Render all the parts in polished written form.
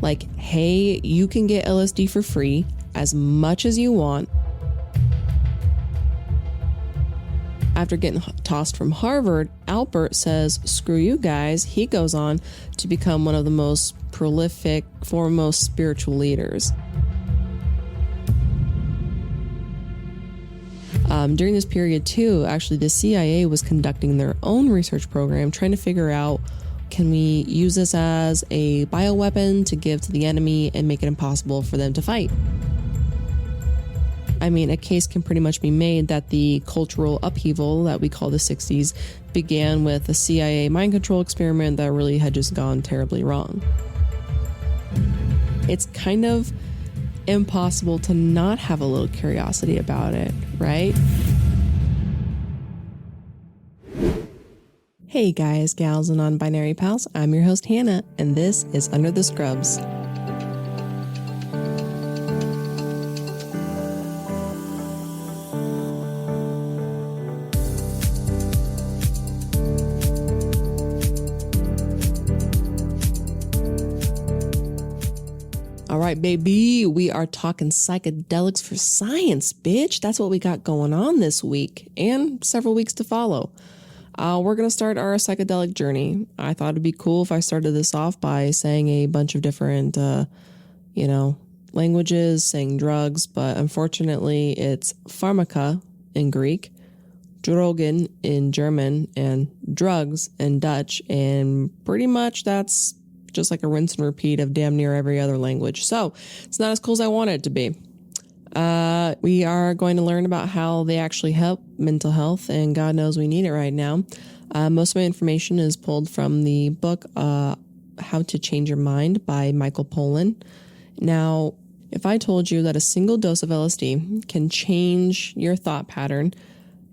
Like, hey, you can get LSD for free as much as you want. After getting tossed from Harvard, Alpert says, screw you guys. He goes on to become one of the most prolific, foremost spiritual leaders. During this period too, actually the CIA was conducting their own research program, trying to figure out, can we use this as a bioweapon to give to the enemy and make it impossible for them to fight? I mean, a case can pretty much be made that the cultural upheaval that we call the 60s began with a CIA mind control experiment that really had just gone terribly wrong. It's kind of impossible to not have a little curiosity about it, right? Hey guys, gals, and non-binary pals, I'm your host Hannah, and this is Under the Scrubs. All right, baby, we are talking psychedelics for science, bitch. That's what we got going on this week and several weeks to follow. We're going to start our psychedelic journey. I thought it'd be cool if I started this off by saying a bunch of different, languages, saying drugs, but unfortunately it's pharmaca in Greek, drogen in German, and drugs in Dutch, and pretty much that's just like a rinse and repeat of damn near every other language. So it's not as cool as I want it to be. We are going to learn about how they actually help mental health, and God knows we need it right now. Most of my information is pulled from the book How to Change Your Mind by Michael Pollan. Now, if I told you that a single dose of LSD can change your thought pattern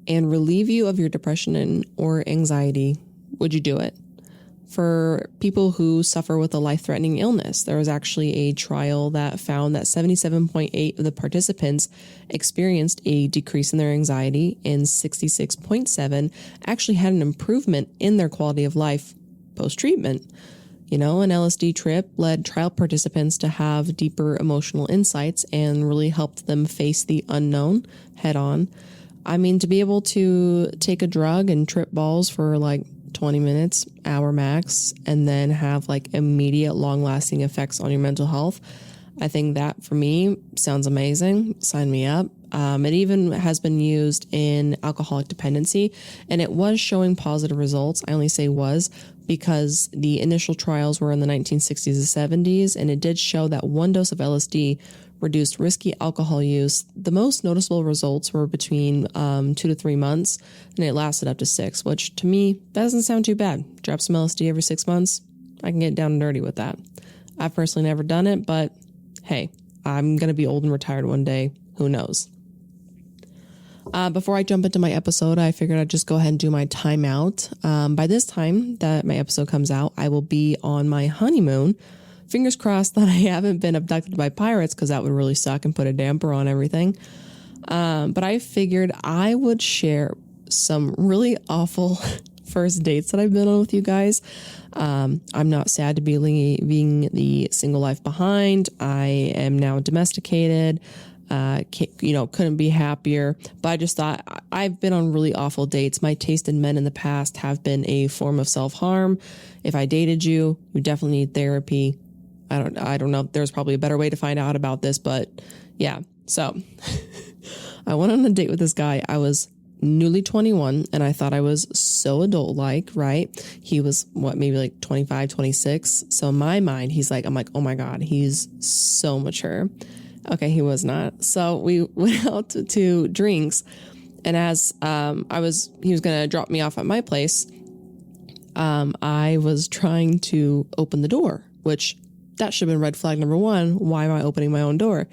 and relieve you of your depression or anxiety, would you do it? For people who suffer with a life-threatening illness, there was actually a trial that found that 77.8% of the participants experienced a decrease in their anxiety, and 66.7% actually had an improvement in their quality of life post-treatment. You know, an LSD trip led trial participants to have deeper emotional insights and really helped them face the unknown head-on. I mean, to be able to take a drug and trip balls for like 20 minutes, hour max, and then have like immediate long-lasting effects on your mental health, I think that for me sounds amazing. Sign me up. It even has been used in alcoholic dependency, and it was showing positive results. I only say was because the initial trials were in the 1960s and 70s, and it did show that one dose of LSD reduced risky alcohol use. The most noticeable results were between 2 to 3 months, and it lasted up to 6, which to me, that doesn't sound too bad. Drop some LSD every 6 months. I can get down and dirty with that. I've personally never done it, but hey, I'm going to be old and retired one day. Who knows? Before I jump into my episode, I figured I'd just go ahead and do my timeout. By this time that my episode comes out, I will be on my honeymoon. Fingers crossed that I haven't been abducted by pirates, because that would really suck and put a damper on everything. But I figured I would share some really awful first dates that I've been on with you guys. I'm not sad to be leaving the single life behind. I am now domesticated. Couldn't be happier. But I just thought, I've been on really awful dates. My taste in men in the past have been a form of self-harm. If I dated you, you definitely need therapy. I don't know. There's probably a better way to find out about this, but yeah. So I went on a date with this guy. I was newly 21, and I thought I was so adult-like, right? He was maybe like 25, 26. So in my mind, I'm like, oh my God, he's so mature. Okay, he was not. So we went out to drinks, and as he was going to drop me off at my place, I was trying to open the door, which that should have been red flag number one. Why am I opening my own door?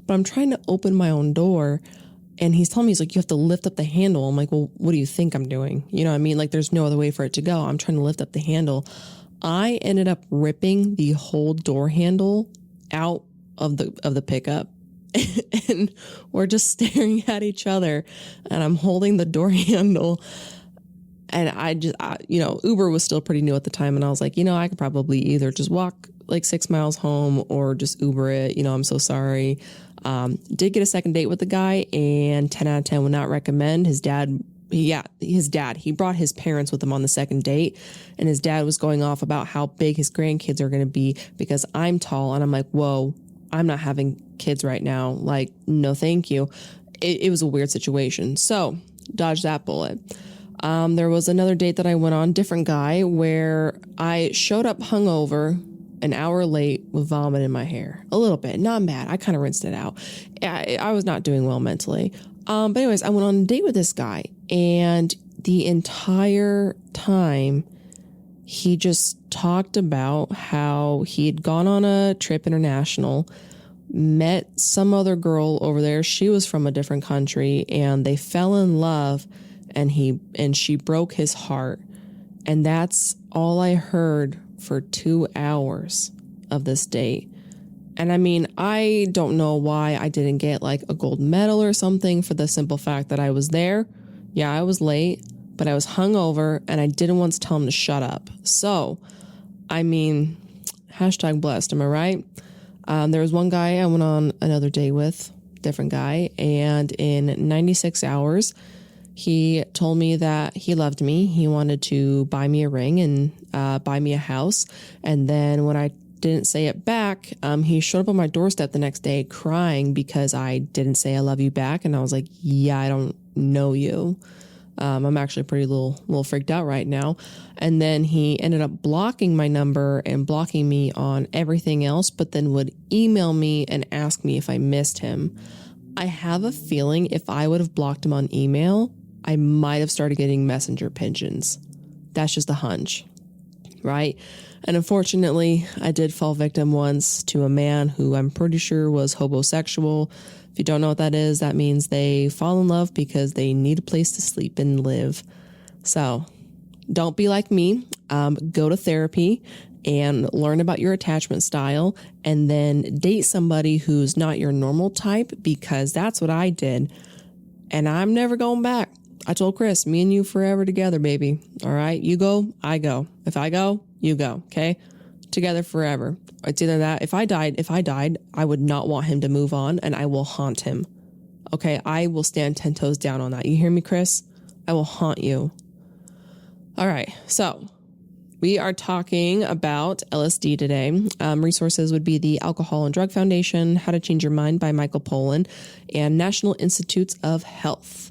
But I'm trying to open my own door, and he's telling me, he's like, you have to lift up the handle. I'm like, well, what do you think I'm doing? You know what I mean? Like, there's no other way for it to go. I'm trying to lift up the handle. I ended up ripping the whole door handle out of the pickup. And we're just staring at each other, and I'm holding the door handle. And Uber was still pretty new at the time. And I was like, I could probably either just walk like 6 miles home or just Uber it. I'm so sorry. Did get a second date with the guy, and 10 out of 10 would not recommend. His dad, he brought his parents with him on the second date, and his dad was going off about how big his grandkids are going to be because I'm tall. And I'm like, whoa, I'm not having kids right now. Like, no, thank you. It was a weird situation. So dodge that bullet. There was another date that I went on, different guy, where I showed up hungover an hour late with vomit in my hair. A little bit, not bad. I kind of rinsed it out. I was not doing well mentally. But anyways, I went on a date with this guy, and the entire time he just talked about how he had gone on a trip international, met some other girl over there. She was from a different country, and they fell in love, and she broke his heart. And that's all I heard for 2 hours of this date. And I mean, I don't know why I didn't get like a gold medal or something for the simple fact that I was there. Yeah, I was late, but I was hungover, and I didn't want to tell him to shut up. So, I mean, #blessed, am I right? There was one guy I went on another date with, different guy, and in 96 hours, he told me that he loved me. He wanted to buy me a ring and buy me a house. And then when I didn't say it back, he showed up on my doorstep the next day crying because I didn't say I love you back. And I was like, yeah, I don't know you. I'm actually pretty little freaked out right now. And then he ended up blocking my number and blocking me on everything else, but then would email me and ask me if I missed him. I have a feeling if I would have blocked him on email, I might have started getting messenger pigeons. That's just a hunch, right? And unfortunately, I did fall victim once to a man who I'm pretty sure was hobosexual. If you don't know what that is, that means they fall in love because they need a place to sleep and live. So don't be like me. Go to therapy and learn about your attachment style, and then date somebody who's not your normal type, because that's what I did. And I'm never going back. I told Chris, me and you forever together, baby. All right. You go, I go. If I go, you go. Okay. Together forever. It's either that. If I died, I would not want him to move on, and I will haunt him. Okay. I will stand 10 toes down on that. You hear me, Chris? I will haunt you. All right. So we are talking about LSD today. Resources would be the Alcohol and Drug Foundation, How to Change Your Mind by Michael Pollan, and National Institutes of Health.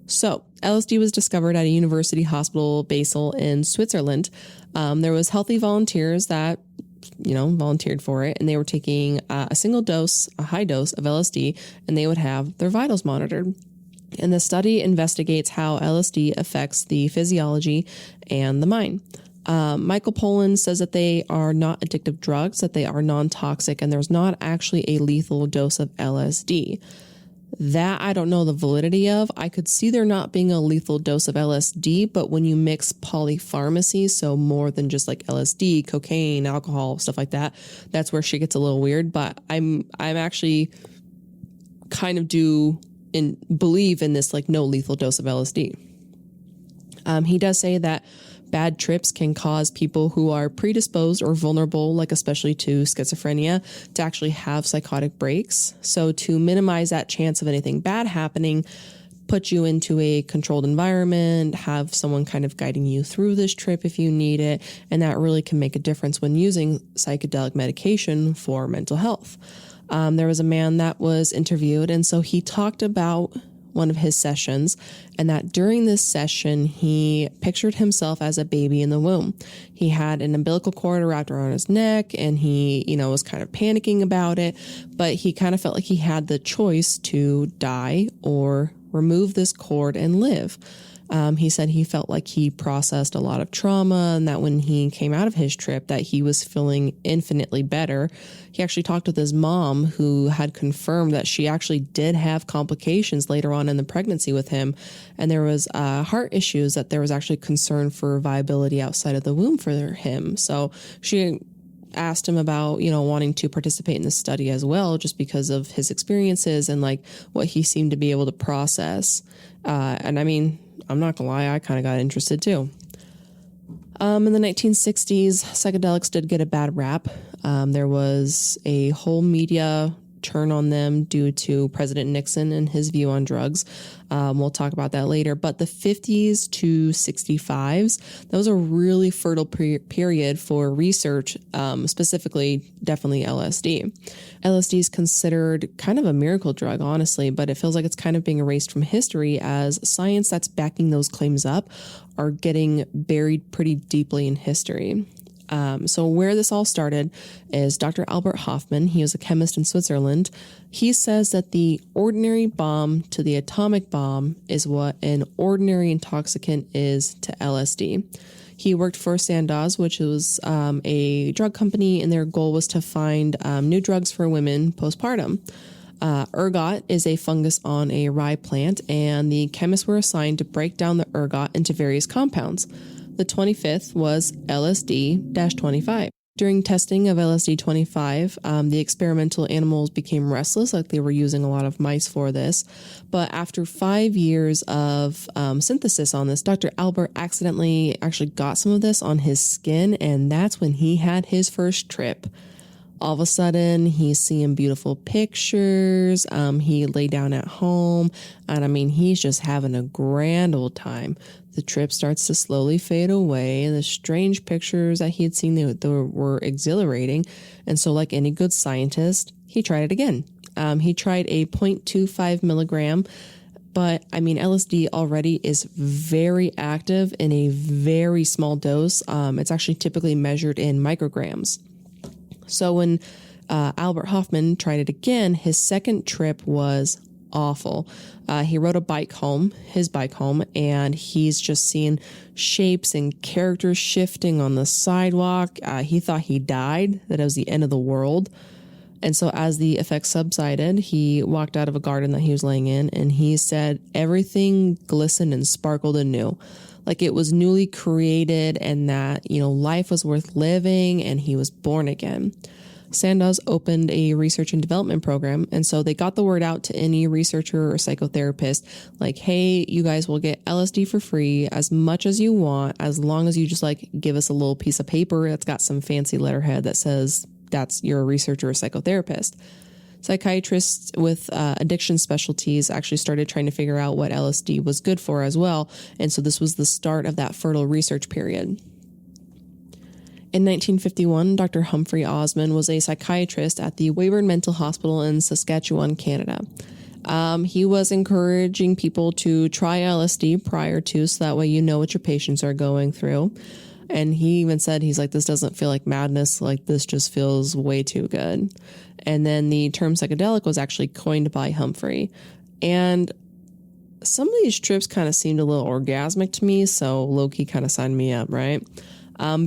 So LSD was discovered at a university hospital, Basel in Switzerland. There was healthy volunteers that, volunteered for it, and they were taking a high dose of LSD, and they would have their vitals monitored. And the study investigates how LSD affects the physiology and the mind. Michael Pollan says that they are not addictive drugs, that they are non-toxic, and there's not actually a lethal dose of LSD. That I don't know the validity of. I could see there not being a lethal dose of LSD, but when you mix polypharmacy, so more than just like LSD, cocaine, alcohol, stuff like that, that's where shit gets a little weird. But I'm actually kind of believe in this like no lethal dose of LSD. He does say that bad trips can cause people who are predisposed or vulnerable, like especially to schizophrenia, to actually have psychotic breaks. So to minimize that chance of anything bad happening, put you into a controlled environment, have someone kind of guiding you through this trip if you need it. And that really can make a difference when using psychedelic medication for mental health. There was a man that was interviewed, and so he talked about one of his sessions, and that during this session, he pictured himself as a baby in the womb. He had an umbilical cord wrapped around his neck, and he, was kind of panicking about it, but he kind of felt like he had the choice to die or remove this cord and live. He said he felt like he processed a lot of trauma, and that when he came out of his trip that he was feeling infinitely better. He actually talked with his mom, who had confirmed that she actually did have complications later on in the pregnancy with him. And there was heart issues, that there was actually concern for viability outside of the womb for him. So she asked him about, wanting to participate in the study as well, just because of his experiences and like what he seemed to be able to process. And I mean, I'm not gonna lie, I kind of got interested too. In the 1960s, psychedelics did get a bad rap. There was a whole media turn on them due to President Nixon and his view on drugs. We'll talk about that later. But the 50s to 65s, that was a really fertile period for research, specifically, definitely LSD. LSD is considered kind of a miracle drug, honestly, but it feels like it's kind of being erased from history as science that's backing those claims up are getting buried pretty deeply in history. So where this all started is Dr. Albert Hofmann. He was a chemist in Switzerland. He says that the ordinary bomb to the atomic bomb is what an ordinary intoxicant is to LSD. He worked for Sandoz, which was a drug company, and their goal was to find new drugs for women postpartum. Ergot is a fungus on a rye plant, and the chemists were assigned to break down the ergot into various compounds. The 25th was LSD-25. During testing of LSD-25, the experimental animals became restless, like they were using a lot of mice for this. But after 5 years of synthesis on this, Dr. Albert accidentally actually got some of this on his skin, and that's when he had his first trip. All of a sudden, he's seeing beautiful pictures. He lay down at home, and I mean, he's just having a grand old time. The trip starts to slowly fade away. The strange pictures that he had seen, they were exhilarating. And so like any good scientist, he tried it again. He tried a 0.25 milligram, but I mean, LSD already is very active in a very small dose. It's actually typically measured in micrograms. So when Albert Hofmann tried it again, his second trip was awful. He rode his bike home, and he's just seeing shapes and characters shifting on the sidewalk. He thought he died, that it was the end of the world. And so as the effects subsided, he walked out of a garden that he was laying in, and he said everything glistened and sparkled anew. Like it was newly created, and that, life was worth living, and he was born again. Sandoz opened a research and development program, and so they got the word out to any researcher or psychotherapist, like, hey, you guys will get LSD for free as much as you want, as long as you just give us a little piece of paper that's got some fancy letterhead that says that's you're a researcher or psychotherapist. Psychiatrists with addiction specialties actually started trying to figure out what LSD was good for as well, and so this was the start of that fertile research period. In 1951, Dr. Humphrey Osmond was a psychiatrist at the Weyburn Mental Hospital in Saskatchewan, Canada. He was encouraging people to try LSD prior to, so that way you know what your patients are going through. And he even said, this doesn't feel like madness, this just feels way too good. And then the term psychedelic was actually coined by Humphrey. And some of these trips kind of seemed a little orgasmic to me, so low-key kind of signed me up, right?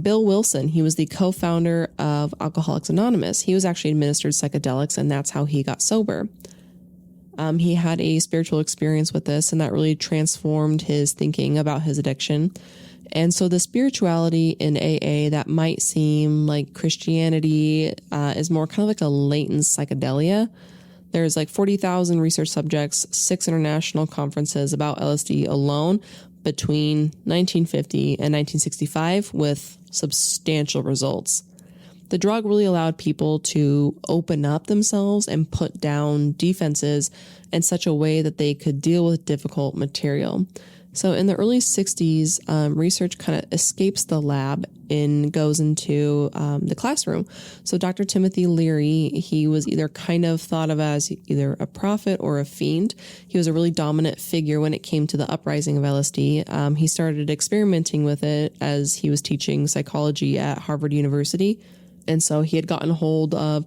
Bill Wilson, he was the co-founder of Alcoholics Anonymous. He was actually administered psychedelics, and that's how he got sober. He had a spiritual experience with this, and that really transformed his thinking about his addiction. And so the spirituality in AA that might seem like Christianity is more kind of like a latent psychedelia. There's 40,000 research subjects, 6 international conferences about LSD alone between 1950 and 1965 with substantial results. The drug really allowed people to open up themselves and put down defenses in such a way that they could deal with difficult material. So in the early 60s, research kind of escapes the lab and goes into the classroom. So Dr. Timothy Leary, he was either kind of thought of as either a prophet or a fiend. He was a really dominant figure when it came to the uprising of LSD. He started experimenting with it as he was teaching psychology at Harvard University. And so he had gotten a hold of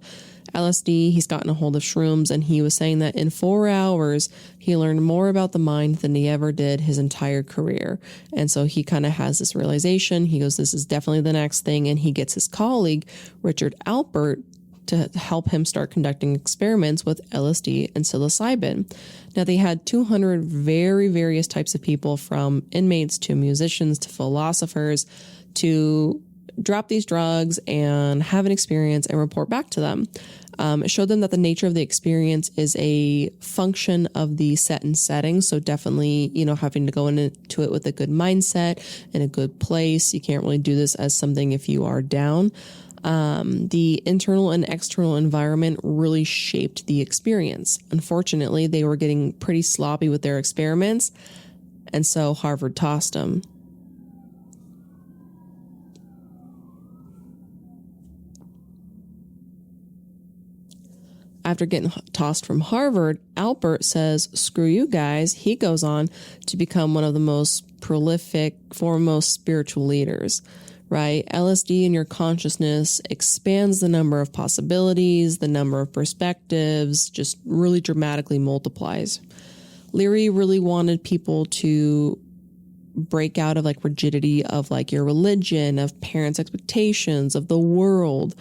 LSD, he's gotten a hold of shrooms, and he was saying that in 4 hours, he learned more about the mind than he ever did his entire career. And so he kind of has this realization. He goes, this is definitely the next thing. And he gets his colleague, Richard Alpert, to help him start conducting experiments with LSD and psilocybin. Now, they had 200 very various types of people, from inmates to musicians to philosophers to drop these drugs and have an experience and report back to them. It showed them that the nature of the experience is a function of the set and setting. So definitely, having to go into it with a good mindset and a good place. You can't really do this as something if you are down. The internal and external environment really shaped the experience. Unfortunately, they were getting pretty sloppy with their experiments, and so Harvard tossed them. After getting tossed from Harvard, Alpert says, screw you guys. He goes on to become one of the most prolific, foremost spiritual leaders, right? LSD in your consciousness expands the number of possibilities, the number of perspectives, just really dramatically multiplies. Leary really wanted people to break out of rigidity of your religion, of parents' expectations, of the world.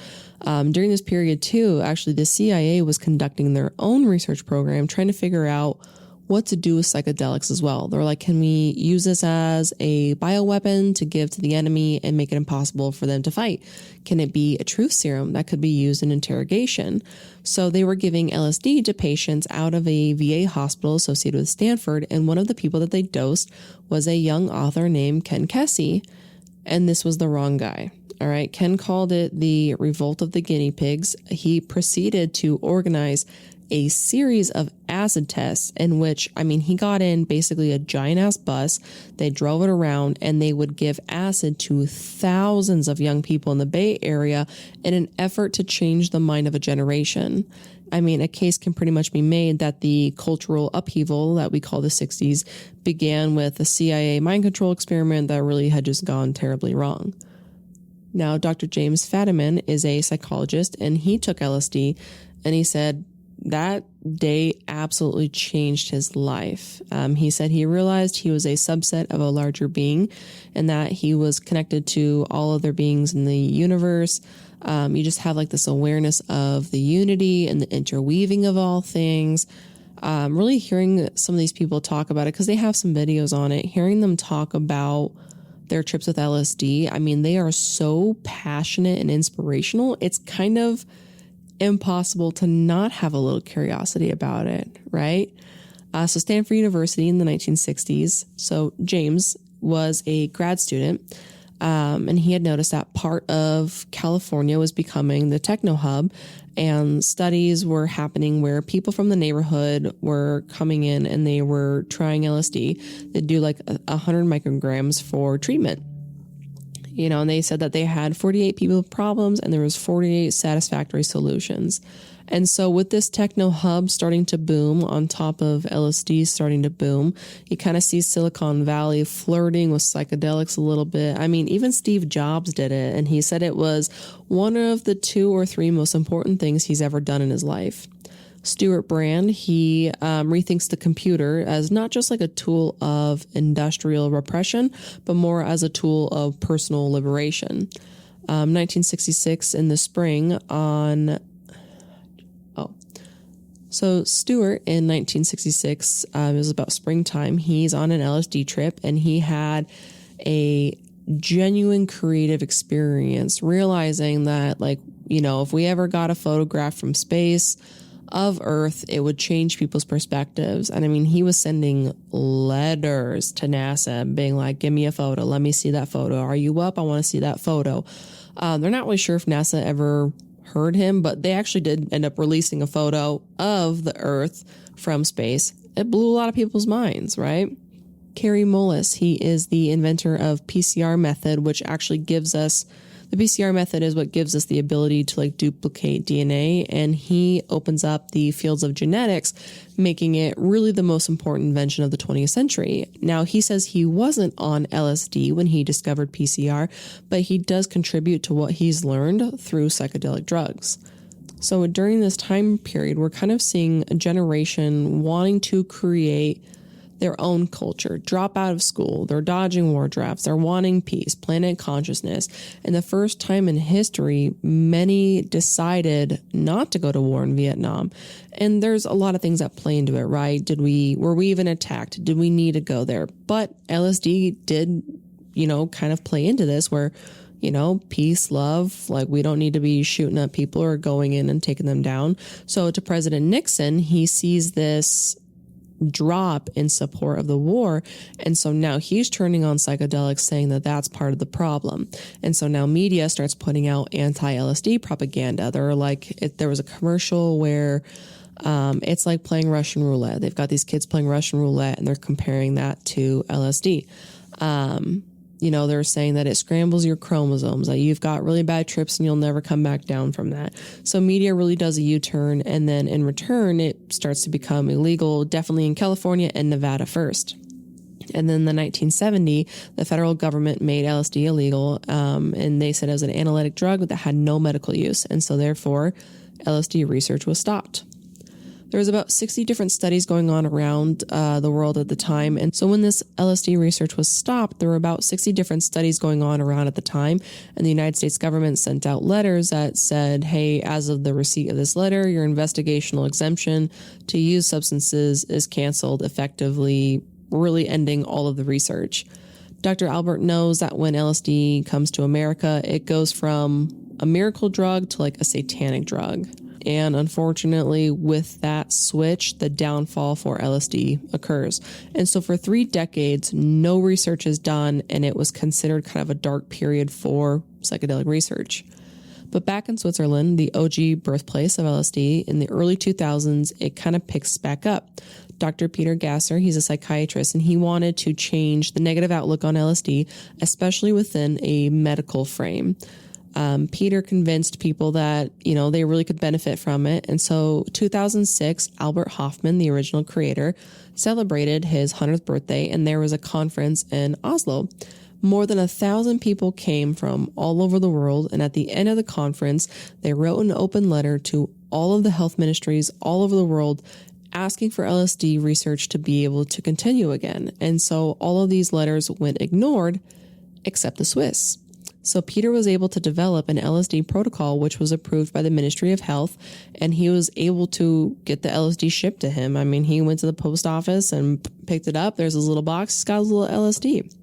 During this period too, actually the CIA was conducting their own research program trying to figure out what to do with psychedelics as well. They're like, can we use this as a bioweapon to give to the enemy and make it impossible for them to fight? Can it be a truth serum that could be used in interrogation? So they were giving LSD to patients out of a VA hospital associated with Stanford, and one of the people that they dosed was a young author named Ken Kesey, and this was the wrong guy. All right, Ken called it the revolt of the guinea pigs. He proceeded to organize a series of acid tests in which, he got in basically a giant ass bus. They drove it around and they would give acid to thousands of young people in the Bay Area in an effort to change the mind of a generation. A case can pretty much be made that the cultural upheaval that we call the 60s began with a CIA mind control experiment that really had just gone terribly wrong. Now, Dr. James Fadiman is a psychologist, and he took LSD, and he said that day absolutely changed his life. He said he realized he was a subset of a larger being and that he was connected to all other beings in the universe. You just have this awareness of the unity and the interweaving of all things. Really hearing some of these people talk about it, because they have some videos on it, hearing them talk about their trips with LSD. They are so passionate and inspirational. It's kind of impossible to not have a little curiosity about it, right? So Stanford University in the 1960s. So James was a grad student, and he had noticed that part of California was becoming the techno hub, and studies were happening where people from the neighborhood were coming in and they were trying LSD. They'd do 100 micrograms for treatment. And they said that they had 48 people with problems and there was 48 satisfactory solutions. And so with this techno hub starting to boom on top of LSD starting to boom, you kind of see Silicon Valley flirting with psychedelics a little bit. Even Steve Jobs did it, and he said it was one of the 2 or 3 most important things he's ever done in his life. Stuart Brand, he rethinks the computer as not just a tool of industrial repression, but more as a tool of personal liberation. 1966 in the spring So Stuart in 1966, it was about springtime, he's on an LSD trip and he had a genuine creative experience, realizing that if we ever got a photograph from space of Earth, it would change people's perspectives. And he was sending letters to NASA being like, give me a photo. Let me see that photo. Are you up? I want to see that photo. They're not really sure if NASA ever heard him, but they actually did end up releasing a photo of the Earth from space. It blew a lot of people's minds, right? Kary Mullis, he is the inventor of PCR method, which actually gives us the PCR method is what gives us the ability to duplicate DNA, and he opens up the fields of genetics, making it really the most important invention of the 20th century. Now, he says he wasn't on LSD when he discovered PCR, but he does contribute to what he's learned through psychedelic drugs. So during this time period, we're kind of seeing a generation wanting to create their own culture, drop out of school. They're dodging war drafts. They're wanting peace, planet consciousness. And the first time in history, many decided not to go to war in Vietnam. And there's a lot of things that play into it, right? Were we even attacked? Did we need to go there? But LSD did, kind of play into this where peace, love, like we don't need to be shooting at people or going in and taking them down. So to President Nixon, he sees this drop in support of the war. And so now he's turning on psychedelics, saying that that's part of the problem. And so now media starts putting out anti-LSD propaganda. There was a commercial where it's like playing Russian roulette. They've got these kids playing Russian roulette and they're comparing that to LSD. They're saying that it scrambles your chromosomes, that you've got really bad trips and you'll never come back down from that. So media really does a U-turn, and then in return, it starts to become illegal, definitely in California and Nevada first. And then in the 1970, the federal government made LSD illegal, and they said it was an analytic drug that had no medical use. And so therefore, LSD research was stopped. There was about 60 different studies going on around the world at the time. And so when this LSD research was stopped, there were about 60 different studies going on around at the time. And the United States government sent out letters that said, hey, as of the receipt of this letter, your investigational exemption to use substances is canceled, effectively really ending all of the research. Dr. Albert knows that when LSD comes to America, it goes from a miracle drug to like a satanic drug. And unfortunately, with that switch, the downfall for LSD occurs. And so for 3 decades, no research is done, and it was considered kind of a dark period for psychedelic research. But back in Switzerland, the OG birthplace of LSD, in the early 2000s, it kind of picks back up. Dr. Peter Gasser, he's a psychiatrist, and he wanted to change the negative outlook on LSD, especially within a medical frame. Peter convinced people that, they really could benefit from it. And so 2006, Albert Hofmann, the original creator, celebrated his 100th birthday, and there was a conference in Oslo. More than 1,000 people came from all over the world. And at the end of the conference, they wrote an open letter to all of the health ministries all over the world, asking for LSD research to be able to continue again. And so all of these letters went ignored, except the Swiss. So Peter was able to develop an LSD protocol, which was approved by the Ministry of Health, and he was able to get the LSD shipped to him. I mean, he went to the post office and picked it up. There's his little box. He's got his little LSD.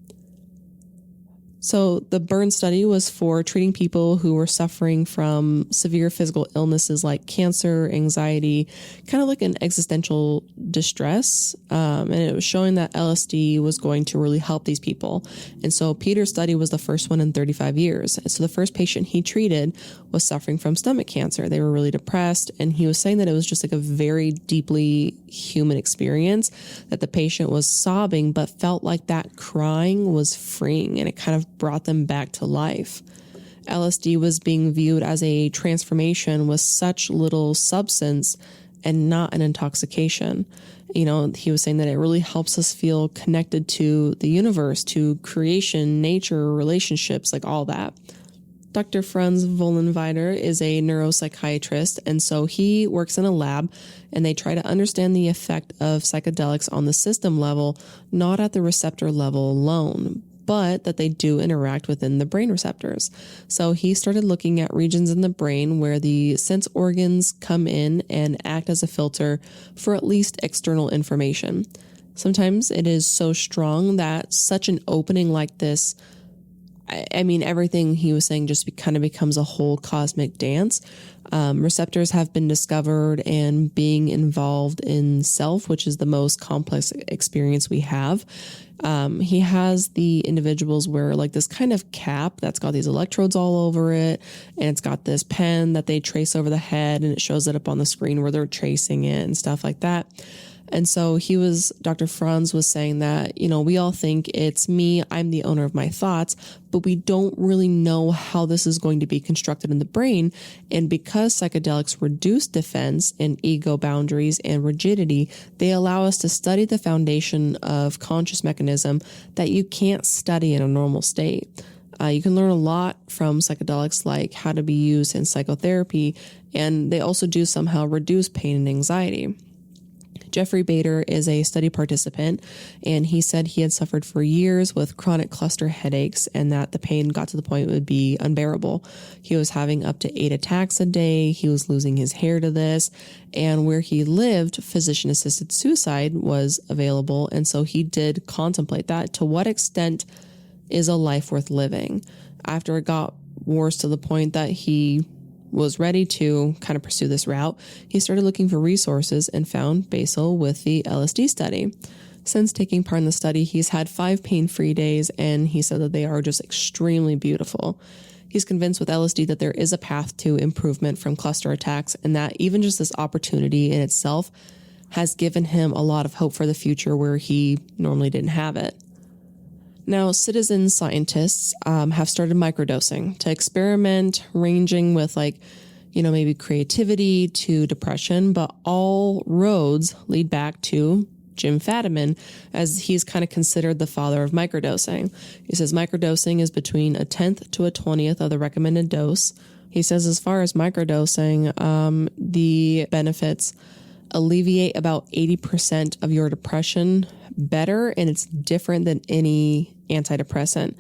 So the burn study was for treating people who were suffering from severe physical illnesses like cancer, anxiety, kind of like an existential distress. And it was showing that LSD was going to really help these people. And so Peter's study was the first one in 35 years. So the first patient he treated was suffering from stomach cancer. They were really depressed. And he was saying that it was just like a very deeply human experience, that the patient was sobbing, but felt like that crying was freeing, and it kind of brought them back to life. LSD was being viewed as a transformation with such little substance and not an intoxication. He was saying that it really helps us feel connected to the universe, to creation, nature, relationships, like all that. Dr. Franz Vollenweider is a neuropsychiatrist, and so he works in a lab, and they try to understand the effect of psychedelics on the system level, not at the receptor level alone, but that they do interact within the brain receptors. So he started looking at regions in the brain where the sense organs come in and act as a filter for at least external information. Sometimes it is so strong that such an opening like this, everything he was saying just kind of becomes a whole cosmic dance. Receptors have been discovered and being involved in self, which is the most complex experience we have. He has the individuals wear like this kind of cap that's got these electrodes all over it, and it's got this pen that they trace over the head, and it shows it up on the screen where they're tracing it and stuff like that. And so Dr. Franz was saying that, we all think it's me, I'm the owner of my thoughts, but we don't really know how this is going to be constructed in the brain. And because psychedelics reduce defense and ego boundaries and rigidity, they allow us to study the foundation of conscious mechanism that you can't study in a normal state. You can learn a lot from psychedelics, like how to be used in psychotherapy, and they also do somehow reduce pain and anxiety. Jeffrey Bader is a study participant, and he said he had suffered for years with chronic cluster headaches and that the pain got to the point it would be unbearable. He was having up to 8 attacks a day. He was losing his hair to this, and where he lived, physician-assisted suicide was available, and so he did contemplate that. To what extent is a life worth living? after it got worse to the point that he was ready to kind of pursue this route, he started looking for resources and found Basil with the LSD study. Since taking part in the study, he's had 5 pain-free days, and he said that they are just extremely beautiful. He's convinced with LSD that there is a path to improvement from cluster attacks, and that even just this opportunity in itself has given him a lot of hope for the future where he normally didn't have it. Now, citizen scientists have started microdosing to experiment, ranging with maybe creativity to depression, but all roads lead back to Jim Fadiman, as he's kind of considered the father of microdosing. He says microdosing is between 1/10 to 1/20 of the recommended dose. He says as far as microdosing, the benefits alleviate about 80% of your depression better, and it's different than any antidepressant.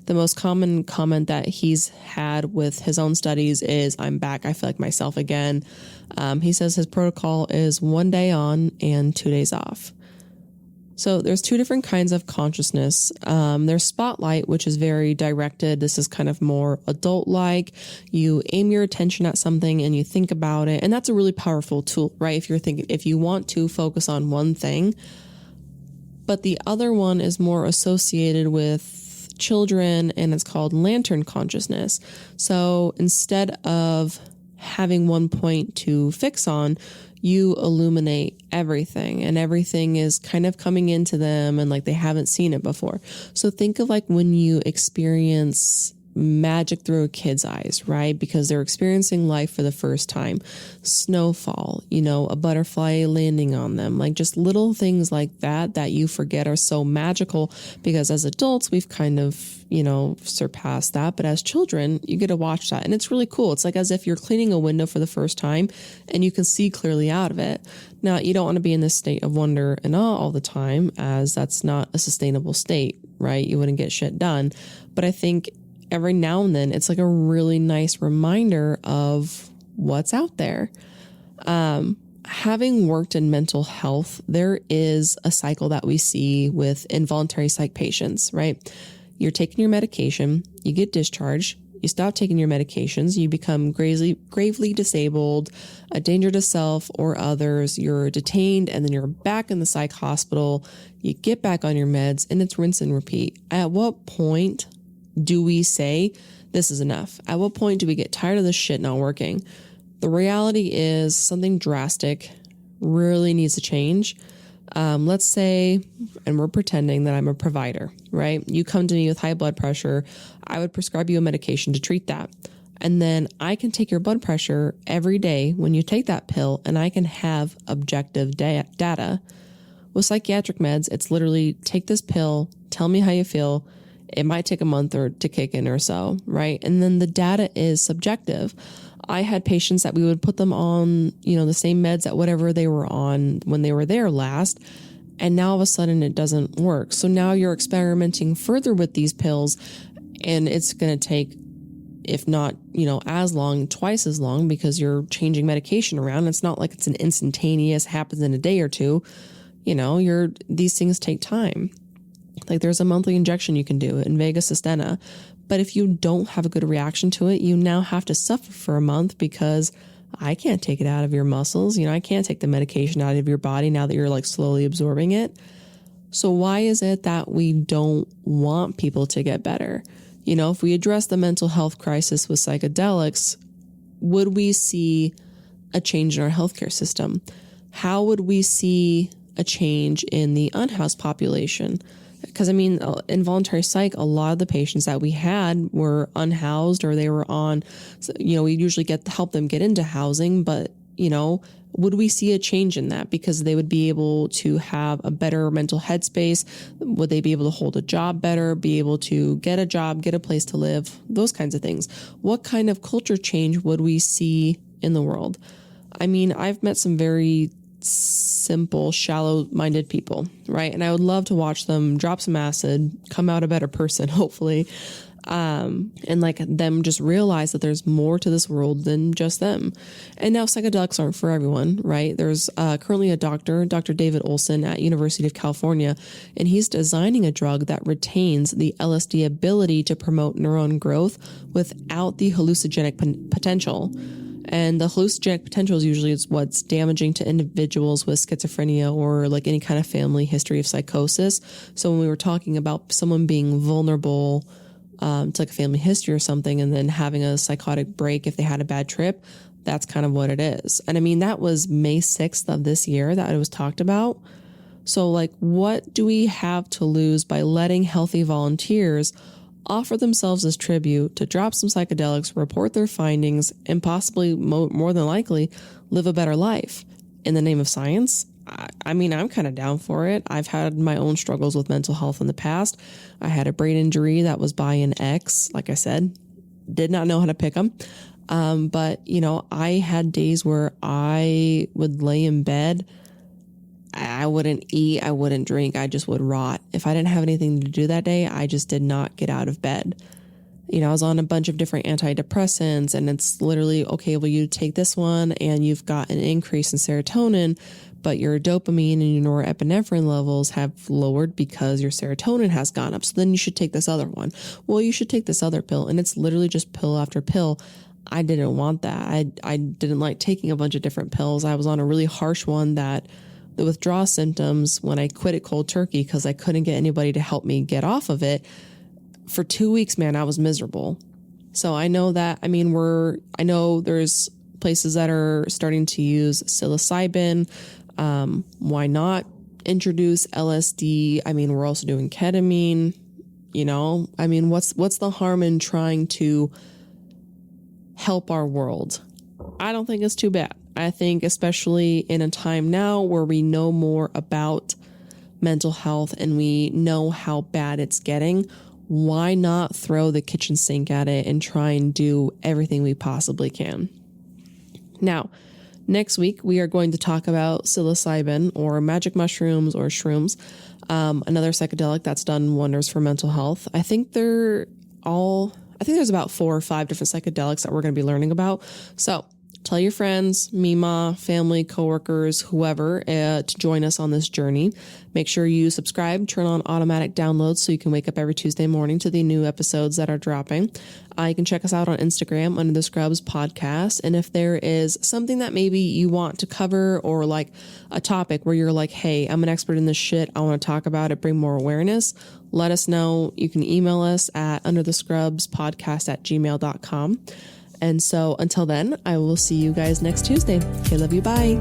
The most common comment that he's had with his own studies is, "I'm back, I feel like myself again." He says his protocol is 1 day on and 2 days off. So there's 2 different kinds of consciousness. There's spotlight, which is very directed. This is kind of more adult-like. You aim your attention at something and you think about it. And that's a really powerful tool, right? If you want to focus on one thing. But the other one is more associated with children, and it's called lantern consciousness. So instead of having one point to fix on, you illuminate everything, and everything is kind of coming into them and they haven't seen it before. So think of when you experience magic through a kid's eyes, right? Because they're experiencing life for the first time. Snowfall, a butterfly landing on them, just little things like that you forget are so magical, because as adults, we've kind of, surpassed that. But as children, you get to watch that. And it's really cool. It's as if you're cleaning a window for the first time and you can see clearly out of it. Now, you don't want to be in this state of wonder and awe all the time, as that's not a sustainable state, right? You wouldn't get shit done. But I think every now and then it's a really nice reminder of what's out there. Having worked in mental health, there is a cycle that we see with involuntary psych patients, right? You're taking your medication, you get discharged, you stop taking your medications, you become gravely disabled, a danger to self or others, you're detained, and then you're back in the psych hospital, you get back on your meds, and it's rinse and repeat. At what point do we say this is enough? At what point do we get tired of this shit not working? The reality is something drastic really needs to change. Let's say, and we're pretending that I'm a provider, right? You come to me with high blood pressure. I would prescribe you a medication to treat that. And then I can take your blood pressure every day when you take that pill, and I can have objective data. With psychiatric meds, it's literally take this pill, tell me how you feel. It might take a month or to kick in or so, right? And then the data is subjective. I had patients that we would put them on, the same meds at whatever they were on when they were there last. And now all of a sudden it doesn't work. So now you're experimenting further with these pills, and it's going to take, if not, as long, twice as long, because you're changing medication around. It's not like it's an instantaneous, happens in a day or two. These things take time. There's a monthly injection you can do, Invega Sustenna. But if you don't have a good reaction to it, you now have to suffer for a month, because I can't take it out of your muscles. I can't take the medication out of your body now that you're slowly absorbing it. So why is it that we don't want people to get better? If we address the mental health crisis with psychedelics, would we see a change in our healthcare system? How would we see a change in the unhoused population? Because, involuntary psych, a lot of the patients that we had were unhoused, or they were on, we usually help them get into housing. But, would we see a change in that? Because they would be able to have a better mental headspace. Would they be able to hold a job better, be able to get a job, get a place to live, those kinds of things? What kind of culture change would we see in the world? I've met some very simple, shallow-minded people, right? And I would love to watch them drop some acid, come out a better person, hopefully. And like them just realize that there's more to this world than just them. And now psychedelics aren't for everyone, right? There's currently a Dr. David Olson at University of California, and he's designing a drug that retains the LSD ability to promote neuron growth without the hallucinogenic potential. And the hallucinogenic potential is usually what's damaging to individuals with schizophrenia or like any kind of family history of psychosis. So when we were talking about someone being vulnerable to like a family history or something, and then having a psychotic break if they had a bad trip, that's kind of what it is. And I mean, that was May 6th of this year that it was talked about. So like, what do we have to lose by letting healthy volunteers offer themselves as tribute to drop some psychedelics, report their findings, and possibly more than likely live a better life in the name of science? I mean, I'm kind of down for it. I've had my own struggles with mental health in the past. I had a brain injury that was by an ex, like I said, did not know how to pick them. But, you know, I had days where I would lay in bed. I wouldn't eat. I wouldn't drink. I just would rot. If I didn't have anything to do that day, I just did not get out of bed. You know, I was on a bunch of different antidepressants, and it's literally, okay, well, you take this one and you've got an increase in serotonin, but your dopamine and your norepinephrine levels have lowered because your serotonin has gone up. So then you should take this other one. Well, you should take this other pill. And it's literally just pill after pill. I didn't want that. I didn't like taking a bunch of different pills. I was on a really harsh one that the withdrawal symptoms, when I quit it cold turkey because I couldn't get anybody to help me get off of it, for 2 weeks, man, I was miserable. So I know that, I mean, I know there's places that are starting to use psilocybin. Why not introduce LSD? I mean, we're also doing ketamine, you know, I mean, what's the harm in trying to help our world? I don't think it's too bad. I think especially in a time now where we know more about mental health and we know how bad it's getting, why not throw the kitchen sink at it and try and do everything we possibly can? Now, next week, we are going to talk about psilocybin or magic mushrooms or shrooms, another psychedelic that's done wonders for mental health. I think there's about 4 or 5 different psychedelics that we're going to be learning about. So tell your friends, Mima, family, coworkers, whoever, to join us on this journey. Make sure you subscribe, turn on automatic downloads so you can wake up every Tuesday morning to the new episodes that are dropping. You can check us out on Instagram under the Scrubs Podcast. And if there is something that maybe you want to cover, or like a topic where you're like, hey, I'm an expert in this shit, I want to talk about it, bring more awareness, let us know. You can email us at underthescrubspodcast@gmail.com. And so until then, I will see you guys next Tuesday. Okay, love you. Bye.